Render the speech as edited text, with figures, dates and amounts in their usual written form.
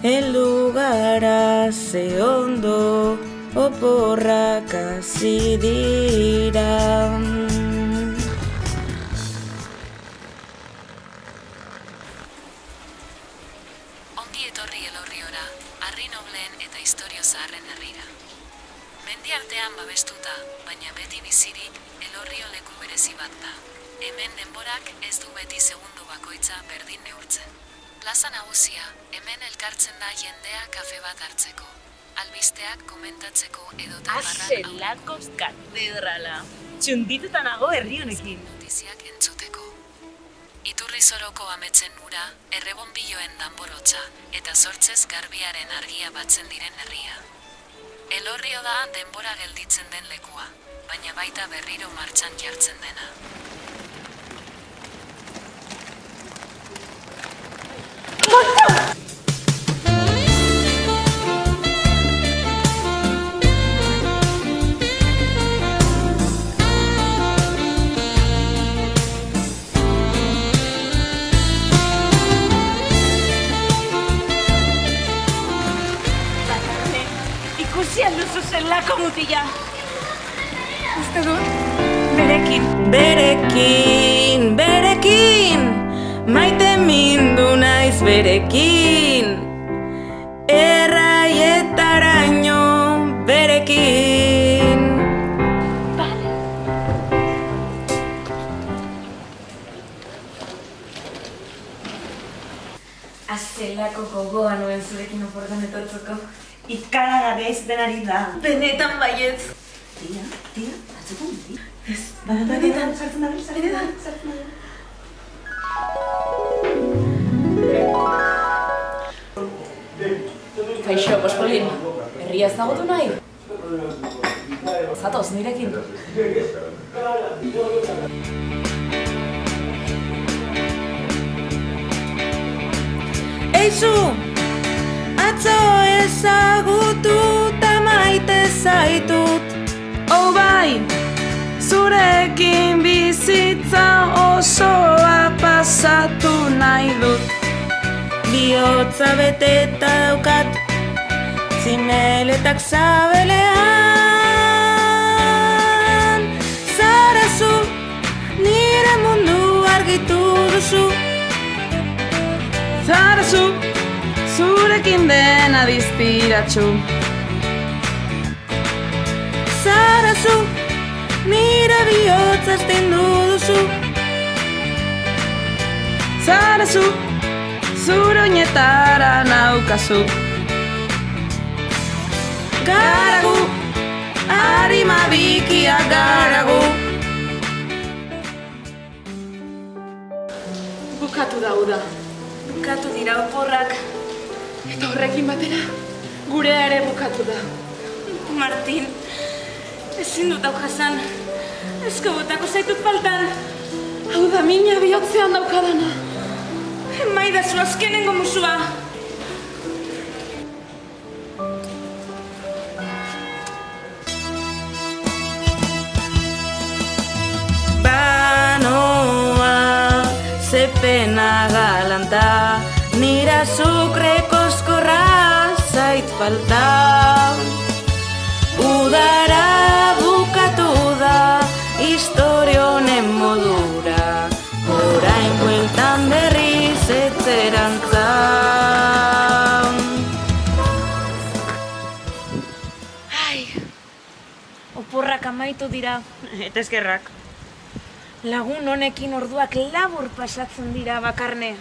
Heldu gara ze ondo oporrak hasi dira. Ongi etorri Elorriora, harri nobleen eta istorio zaharren herrira. Mendi artean babestuta, baina beti bizirik, Elorrio leku berezi bat da. Hemen denborak ez du beti segundu bakoitza berdin neurtzen. Plaza nagusia, hemen elkartzen da jendea kafe bat hartzeko. Albisteak komentatzeko edota Azelako katedrala. Txundituta nago herri honekin. Notiziak entzuteko. Iturrizoroko ametzen ura, errebonbiloen danborotza eta sortzez garbiaren argia batzen diren herria. Elorrio da denbora gelditzen den lekua, baina baita berriro martxan jartzen dena. Ikusi alduzu zelako mutila. Uste dut, berekin, maite mindu naiz berekin, erraietaraino berekin. Azelako gogoa nuen zurekin oportan etortzeko. Ikaragarria izaten ari da. Benetan baietz. Tira, atzeko muti. Ez, benetan sartzen da, benetan sartzen da. Kaixo, Pospolin, herria ezagutu nahi? Zatoz, nirekin. Eizu! Atzo ezagututa maite zaitut. Oh bai, zurekin bizitza osoa pasatu nahi dut. Bihotza beteta daukat, zimeletak zabelean. Zarazu, nire mundu argitu duzu. Zarazu, zurekin dena diztiratxu. Zarazu, nire bihotza astindu duzu. Zarazu, zure oinetara naukazu. Garagu, harima bikia garagu. Bukatu da uda. Bukatu dira oporrak. Eta horrekin batera, gurea ere bukatu da. Martin, ezin dut hau jasan. Ezko botako zaitut faltan. Hau da mina bihotzean daukadana. Maidazu azkenengo musua. Banoa, ze pena galanta, nira azukre koskorra zait falta. Udara bukatu da, historionen modura, orain bueltan berriz etzerantza. Ai, oporrak amaitu dira, eta eskerrak. Lagun honekin orduak labur pasatzen dira bakarne.